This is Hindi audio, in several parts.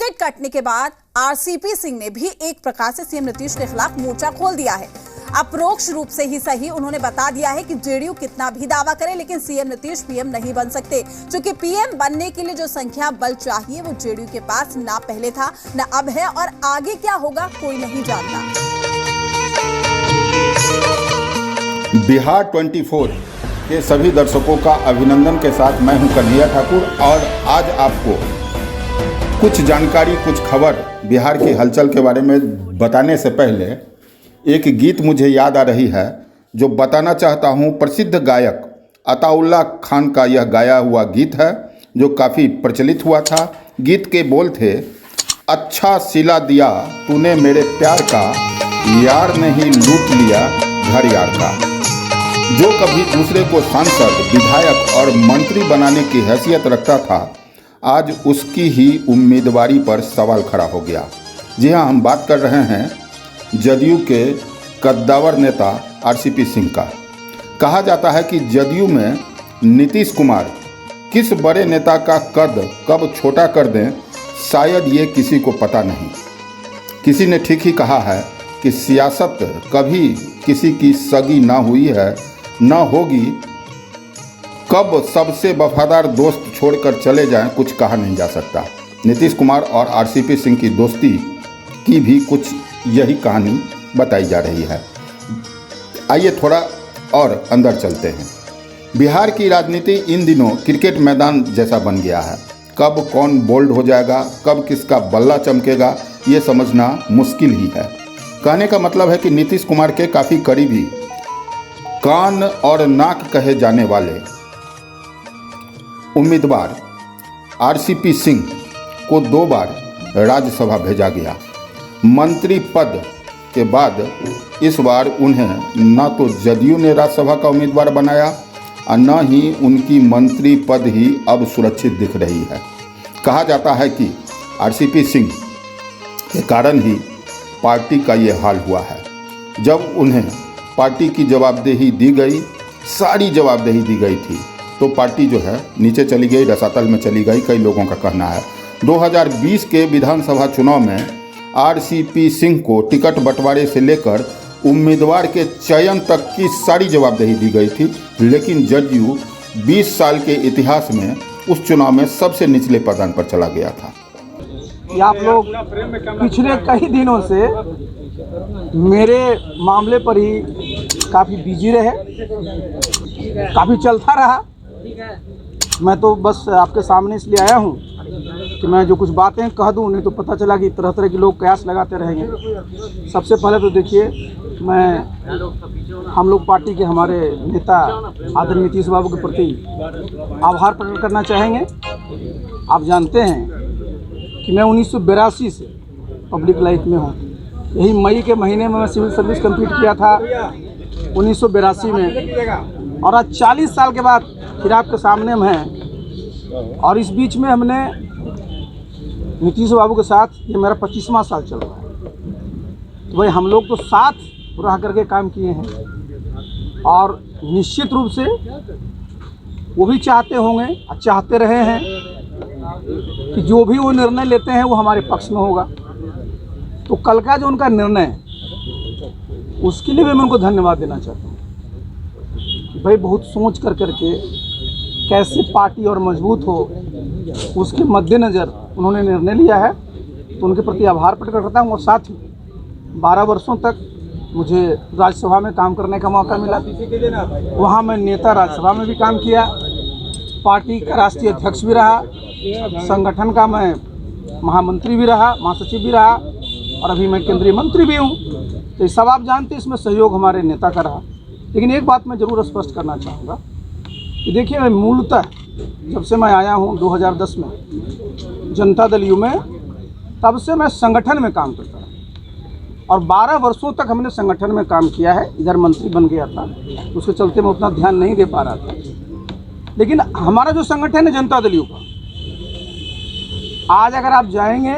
टिकट कटने के बाद आरसीपी सिंह ने भी एक प्रकार से सीएम नीतीश के खिलाफ मोर्चा खोल दिया है। अप्रोक्ष रूप से ही सही उन्होंने बता दिया है कि जेडीयू कितना भी दावा करे लेकिन सीएम नीतीश पीएम नहीं बन सकते, क्योंकि पीएम बनने के लिए जो संख्या बल चाहिए वो जेडीयू के पास ना पहले था ना अब है, और आगे क्या होगा कोई नहीं जानता। बिहार 24 के सभी दर्शकों का अभिनंदन के साथ मैं हूं कन्हैया ठाकुर, और आज आपको कुछ जानकारी, कुछ खबर बिहार की हलचल के बारे में बताने से पहले एक गीत मुझे याद आ रही है जो बताना चाहता हूं। प्रसिद्ध गायक अताउल्ला खान का यह गाया हुआ गीत है जो काफ़ी प्रचलित हुआ था। गीत के बोल थे, अच्छा सिला दिया तूने मेरे प्यार का, यार नहीं लूट लिया घर यार का। जो कभी दूसरे को सांसद, विधायक और मंत्री बनाने की हैसियत रखता था, आज उसकी ही उम्मीदवारी पर सवाल खड़ा हो गया। जी हाँ, हम बात कर रहे हैं जदयू के कद्दावर नेता आरसीपी सिंह का। कहा जाता है कि जदयू में नीतीश कुमार किस बड़े नेता का कद कब छोटा कर दें, शायद ये किसी को पता नहीं। किसी ने ठीक ही कहा है कि सियासत कभी किसी की सगी ना हुई है, ना होगी। कब सबसे वफादार दोस्त छोड़कर चले जाएं, कुछ कहा नहीं जा सकता। नीतीश कुमार और आरसीपी सिंह की दोस्ती की भी कुछ यही कहानी बताई जा रही है। आइए थोड़ा और अंदर चलते हैं। बिहार की राजनीति इन दिनों क्रिकेट मैदान जैसा बन गया है। कब कौन बोल्ड हो जाएगा, कब किसका बल्ला चमकेगा, ये समझना मुश्किल ही है। कहने का मतलब है कि नीतीश कुमार के काफ़ी करीबी, कान और नाक कहे जाने वाले उम्मीदवार आरसीपी सिंह को 2 बार राज्यसभा भेजा गया। मंत्री पद के बाद इस बार उन्हें न तो जदयू ने राज्यसभा का उम्मीदवार बनाया और न ही उनकी मंत्री पद ही अब सुरक्षित दिख रही है। कहा जाता है कि आरसीपी सिंह के कारण ही पार्टी का ये हाल हुआ है। जब उन्हें पार्टी की जवाबदेही दी गई, सारी जवाबदेही दी गई थी, तो पार्टी जो है नीचे चली गई, रसातल में चली गई, कई लोगों का कहना है। 2020 के विधानसभा चुनाव में आरसीपी सिंह को टिकट बंटवारे से लेकर उम्मीदवार के चयन तक की सारी जवाबदेही दी गई थी, लेकिन जदयू 20 साल के इतिहास में उस चुनाव में सबसे निचले पायदान पर चला गया था। आप लोग पिछले कई दिनों से मेरे मामले पर ही काफ़ी बिजी रहे, काफ़ी चलता रहा। मैं तो बस आपके सामने इसलिए आया हूँ कि मैं जो कुछ बातें कह दूँ, नहीं तो पता चला कि तरह तरह के लोग कयास लगाते रहेंगे। सबसे पहले तो देखिए, हम लोग पार्टी के हमारे नेता आदरणीय नीतीश बाबू के प्रति आभार प्रकट करना चाहेंगे। आप जानते हैं कि मैं 1982 से पब्लिक लाइफ में हूँ। यही मई के महीने में मैं सिविल सर्विस कंप्लीट किया था 1982 में, और आज 40 साल के बाद फिर आपके सामने हम हैं। और इस बीच में हमने नीतीश बाबू के साथ, ये मेरा 25वां साल चल रहा है, तो भाई हम लोग तो साथ रह करके काम किए हैं, और निश्चित रूप से वो भी चाहते होंगे और चाहते रहे हैं कि जो भी वो निर्णय लेते हैं वो हमारे पक्ष में होगा। तो कल का जो उनका निर्णय है, उसके लिए भी मैं उनको धन्यवाद देना चाहता हूँ कि भाई बहुत सोच कर करके कैसे पार्टी और मजबूत हो, उसके मद्देनज़र उन्होंने निर्णय लिया है। तो उनके प्रति आभार प्रकट करता हूँ। और साथ ही 12 वर्षों तक मुझे राज्यसभा में काम करने का मौका मिला। वहाँ मैं नेता राज्यसभा में भी काम किया, पार्टी का राष्ट्रीय अध्यक्ष भी रहा, संगठन का मैं महामंत्री भी रहा, महासचिव भी रहा, और अभी मैं केंद्रीय मंत्री भी हूँ। तो ये सब आप जानते हैं, इसमें सहयोग हमारे नेता का रहा। लेकिन एक बात मैं ज़रूर स्पष्ट करना चाहूँगा कि देखिए, मैं मूलतः जब से मैं आया हूँ 2010 में जनता दल यू में, तब से मैं संगठन में काम करता रहा, और 12 वर्षों तक हमने संगठन में काम किया है। इधर मंत्री बन गया था, उसके चलते मैं उतना ध्यान नहीं दे पा रहा था। लेकिन हमारा जो संगठन है जनता दल यू का, आज अगर आप जाएंगे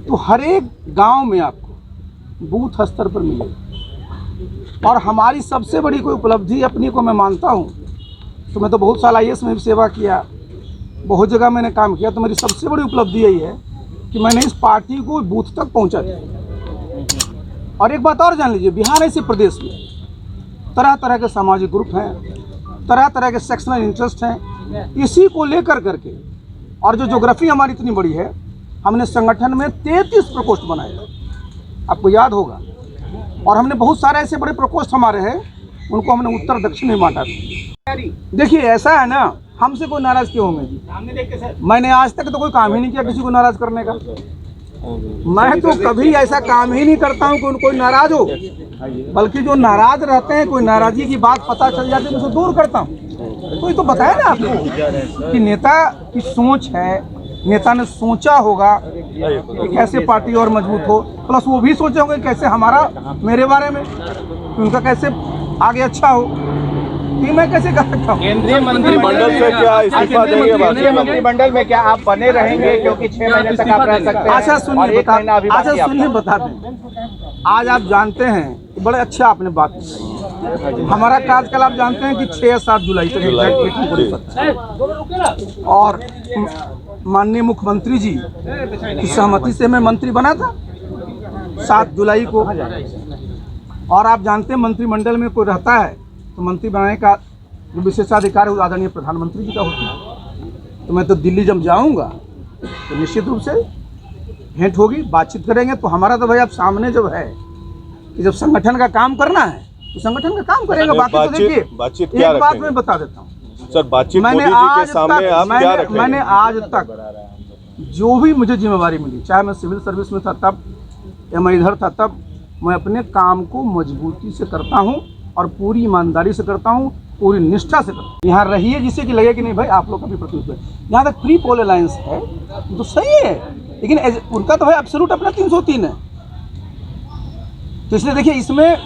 तो हर एक गांव में आपको बूथ स्तर पर मिलेगा। और हमारी सबसे बड़ी कोई उपलब्धि अपनी को मैं मानता हूँ, तो मैं तो बहुत साल आईएएस में भी सेवा किया, बहुत जगह मैंने काम किया, तो मेरी सबसे बड़ी उपलब्धि यही है कि मैंने इस पार्टी को बूथ तक पहुंचा दिया। और एक बात और जान लीजिए, बिहार ऐसे प्रदेश में तरह तरह के सामाजिक ग्रुप हैं, तरह तरह के सेक्शनल इंटरेस्ट हैं, इसी को लेकर करके और जो ज्योग्राफी हमारी इतनी बड़ी है, हमने संगठन में 33 प्रकोष्ठ बनाए, आपको याद होगा। और हमने बहुत सारे ऐसे बड़े प्रकोष्ठ हमारे हैं, उनको हमने उत्तर दक्षिण में बांटा। देखिए ऐसा है ना, हमसे कोई नाराज क्यों होंगे जी? मैंने आज तक तो कोई काम ही नहीं किया किसी को नाराज करने का। मैं तो कभी ऐसा काम ही नहीं करता हूँ कि कोई नाराज हो, बल्कि जो नाराज रहते हैं, कोई नाराजगी की बात पता चल जाती है तो उसे दूर करता हूँ। तो ये तो बताया ना आपको कि नेता की सोच है, नेता ने सोचा होगा कि कैसे पार्टी और मजबूत हो, प्लस वो भी सोचे होंगे कैसे हमारा मेरे बारे में कि उनका कैसे आगे अच्छा हो, कि मैं कैसे कर सकता हूँ। केंद्रीय मंत्रिमंडल से क्या इस्तीफा देंगे? केंद्रीय मंत्रिमंडल में क्या आप बने रहेंगे, क्योंकि 6 महीने तक आप रह सकते हैं? अच्छा सुनिए बता दें। आज आप जानते हैं, बड़े अच्छा आपने बात की, हमारा कार्यकाल आप जानते हैं कि 6 या 7 जुलाई तक है। और माननीय मुख्यमंत्री जी की सहमति से मैं मंत्री बना था 7 जुलाई को। और आप जानते हैं मंत्रिमंडल में कोई रहता है तो मंत्री बनाने का जो विशेषाधिकार है वो आदरणीय प्रधानमंत्री जी का होता है। तो मैं तो दिल्ली जब जाऊंगा तो निश्चित रूप से भेंट होगी, बातचीत करेंगे। तो हमारा तो भाई आप सामने जब है कि जब संगठन का काम करना है तो संगठन का काम करेंगे। बाकी तो देखिए एक बात मैं बता देता हूँ सर, बातचीत मोदी जी के सामने आप क्या रखेंगे? मैंने आज तक जो भी मुझे जिम्मेवारी मिली, चाहे मैं सिविल सर्विस में था तब या मैं इधर था तब, मैं अपने काम को मजबूती से करता हूँ और पूरी ईमानदारी से करता हूँ, पूरी निष्ठा से करता हूँ। यहाँ रहिए जिससे कि लगे कि नहीं भाई आप लोग का भी प्रतिनिधित्व है। यहाँ तक प्री पोल अलायंस है तो सही है, लेकिन उनका तो भाई एब्सोल्यूट अपना 303 है। तो इसलिए देखिए इसमें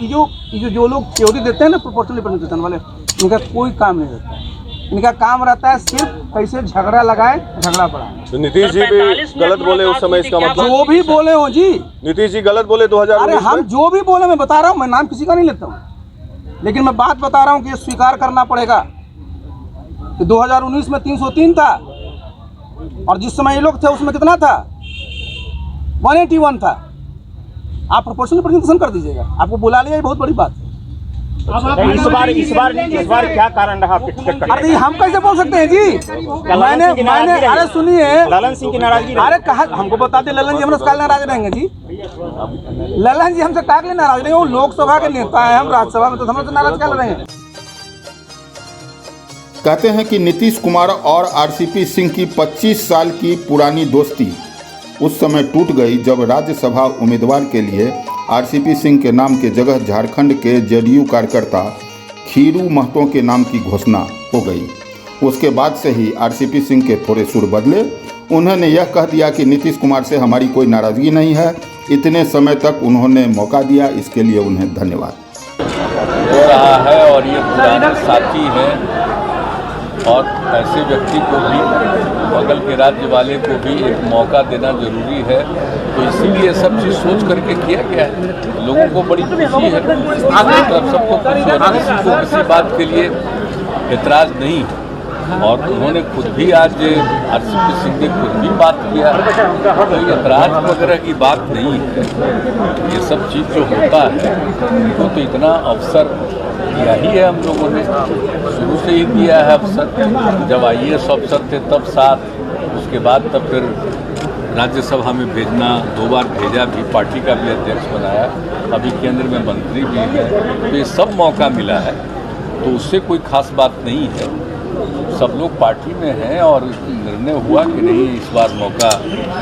जो लोग थ्योरी देते हैं ना प्रोपोर्शनल रिप्रेजेंटेशन वाले, इनका कोई काम नहीं रहता है। इनका काम रहता है सिर्फ कैसे झगड़ा लगाए, झगड़ा बढ़ाए। तो नीतीश जी भी गलत बोले उस समय, इसका मतलब? जो भी बोले हो जी, नीतीश जी गलत बोले 2019 अरे हम जो भी बोले मैं बता रहा हूँ, मैं नाम किसी का नहीं लेता हूँ, लेकिन मैं बात बता रहा हूँ कि ये स्वीकार करना पड़ेगा कि 2019 में 303 था और जिस समय ये लोग थे उसमें कितना था, 181 था। आप प्रोपोर्शनल रिप्रेजेंटेशन कर दीजिएगा, आपको बुला लिया, ये बहुत बड़ी बात है। इस बार क्या कारण रहा आपके टिकट का? अरे हम कैसे बोल सकते हैं जी? मैंने अरे सुनिए, ललन सिंह की नाराजगी, अरे कहा हमको बता दे, ललन जी हमसे काल नाराज रहेंगे जी? ललन जी हमसे काल नाराज रहेंगे? वो लोकसभा के नेता है, हम राज्यसभा में, तो हमसे नाराज काल रहेंगे? कहते हैं कि नीतीश कुमार और आरसीपी सिंह की 25 साल की पुरानी दोस्ती उस समय टूट गई जब राज्यसभा उम्मीदवार के लिए आरसीपी सिंह के नाम के जगह झारखंड के जेडीयू कार्यकर्ता खीरू महतो के नाम की घोषणा हो गई। उसके बाद से ही आरसीपी सिंह के थोड़े सुर बदले। उन्होंने यह कह दिया कि नीतीश कुमार से हमारी कोई नाराज़गी नहीं है। इतने समय तक उन्होंने मौका दिया, इसके लिए उन्हें धन्यवाद। हो रहा है और ये पुराने साथी हैं और ऐसे व्यक्ति को भी, बगल के राज्य वाले को भी एक मौका देना जरूरी है। तो इसीलिए सब चीज़ सोच करके किया गया है। लोगों को बड़ी खुशी है, सबको खुशी है, किसी को किसी बात के लिए एतराज़ नहीं है। और उन्होंने खुद भी आज आरसीपी सिंह ने खुद भी बात किया, तो एतराज़ वगैरह की बात नहीं है। ये सब चीज़ जो होता है वो तो इतना अवसर दिया ही है, हम लोगों ने शुरू से ही दिया है अवसर। जब IAS अफसर थे तब साथ, उसके बाद तब फिर राज्यसभा में भेजना, 2 बार भेजा भी, पार्टी का भी अध्यक्ष बनाया, अभी केंद्र में मंत्री भी है। तो ये सब मौका मिला है, तो उससे कोई खास बात नहीं है। सब लोग पार्टी में हैं और निर्णय हुआ कि नहीं इस बार मौका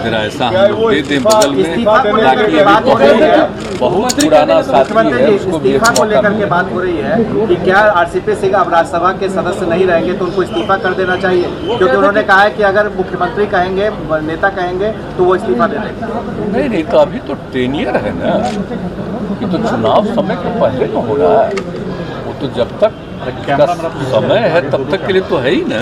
जरा ऐसा हम लोग दे दें बगल में, ताकि अभी बहुत पुराना साथी है उसको भी इस्तीफा को लेकर के बात हो रही है कि क्या आरसीपी सिंह अब राज्यसभा के सदस्य नहीं रहेंगे तो उनको इस्तीफा कर देना चाहिए, क्योंकि उन्होंने कहा है कि अगर मुख्यमंत्री कहेंगे, नेता कहेंगे तो वो इस्तीफा दे देंगे। नहीं, तो अभी तो टेनियर है ना, कि तो चुनाव समय के पहले में हो रहा है। वो तो जब तक का समय है तब तक के लिए तो है ही ना।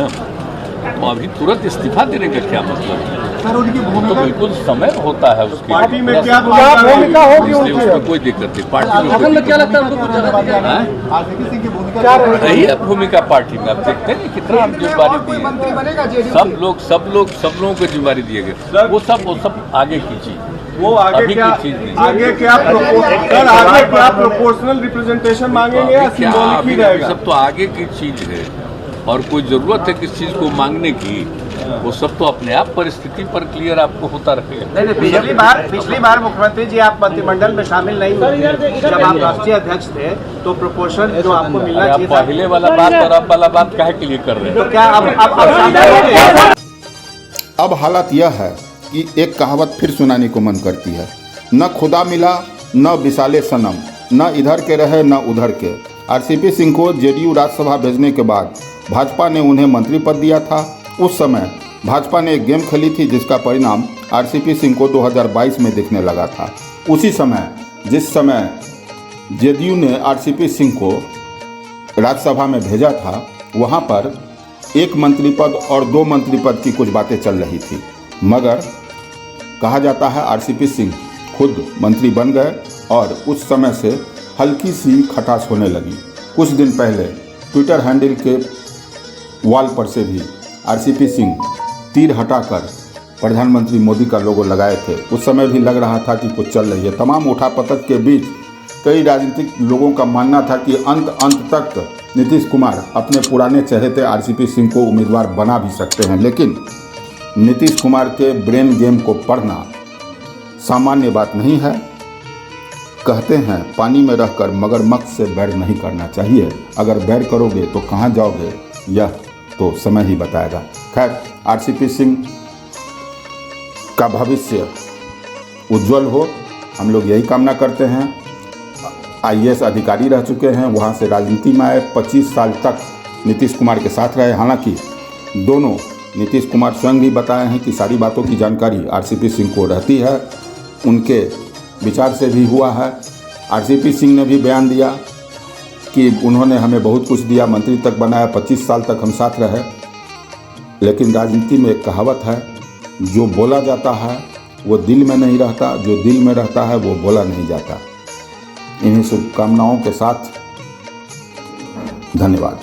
तो अभी तुरंत इस्तीफा देने का क्या मतलब है? तो बिल्कुल समय होता है उसके पार्टी में लिए। क्या भूमिका होगी इसलिए उसमें कोई दिक्कत नहीं। पार्टी में क्या लगता है उनको कुछ जगह दी जाएगी? आरसीपी सिंह की भूमिका रही है भूमिका पार्टी में। आप देखते हैं कितना हम जिम्मेदारी दिए, सब लोगों को जिम्मेदारी दिए गए। वो सब आगे की चीज, वो आगे अभी क्या की चीज नहीं। आगे क्या प्रोपोर्शनल रिप्रेजेंटेशन मांगेंगे या क्या सिंबॉलिक ही अभी रहेगा? सब तो आगे की चीज है और कोई जरूरत है किस चीज को मांगने की, वो सब तो अपने आप परिस्थिति पर क्लियर आपको होता रहेगा। नहीं, पिछली बार मुख्यमंत्री जी आप मंत्रिमंडल में शामिल नहीं हुए जब आप राष्ट्रीय अध्यक्ष थे, तो प्रोपोर्शन जो आपको मिलना आप चाहिए था। पहले वाला बात और अब वाला बात काहे के लिए कर रहे हैं? तो क्या अब अब हालत यह है कि एक कहावत फिर सुनाने को मन करती है, न खुदा मिला न विशाले सनम, न इधर के रहे न उधर के। आरसीपी सिंह को जेडीयू राज्यसभा भेजने के बाद भाजपा ने उन्हें मंत्री पद दिया था। उस समय भाजपा ने एक गेम खेली थी जिसका परिणाम आरसीपी सिंह को 2022 में दिखने लगा था। उसी समय जिस समय जेडीयू ने आरसीपी सिंह को राज्यसभा में भेजा था, वहाँ पर एक मंत्री पद और 2 मंत्री पद की कुछ बातें चल रही थी, मगर कहा जाता है आरसीपी सिंह खुद मंत्री बन गए और उस समय से हल्की सी खटास होने लगी। कुछ दिन पहले ट्विटर हैंडल के वॉल पर से भी आरसीपी सिंह तीर हटाकर प्रधानमंत्री मोदी का लोगो लगाए थे। उस समय भी लग रहा था कि कुछ चल रही है। तमाम उठापटक के बीच कई राजनीतिक लोगों का मानना था कि अंत तक नीतीश कुमार अपने पुराने चहेते आरसीपी सिंह को उम्मीदवार बना भी सकते हैं, लेकिन नीतीश कुमार के ब्रेन गेम को पढ़ना सामान्य बात नहीं है। कहते हैं पानी में रहकर मगरमच्छ से बैर नहीं करना चाहिए। अगर बैर करोगे तो कहाँ जाओगे, यह तो समय ही बताएगा। खैर, आरसीपी सिंह का भविष्य उज्जवल हो, हम लोग यही कामना करते हैं। आईएएस अधिकारी रह चुके हैं, वहाँ से राजनीति में आए, 25 साल तक नीतीश कुमार के साथ रहे। हालांकि दोनों नीतीश कुमार स्वयं भी बताए हैं कि सारी बातों की जानकारी आरसीपी सिंह को रहती है, उनके विचार से भी हुआ है। आरसीपी सिंह ने भी बयान दिया कि उन्होंने हमें बहुत कुछ दिया, मंत्री तक बनाया, 25 साल तक हम साथ रहे। लेकिन राजनीति में एक कहावत है, जो बोला जाता है वो दिल में नहीं रहता, जो दिल में रहता है वो बोला नहीं जाता। इन्हीं शुभकामनाओं के साथ धन्यवाद।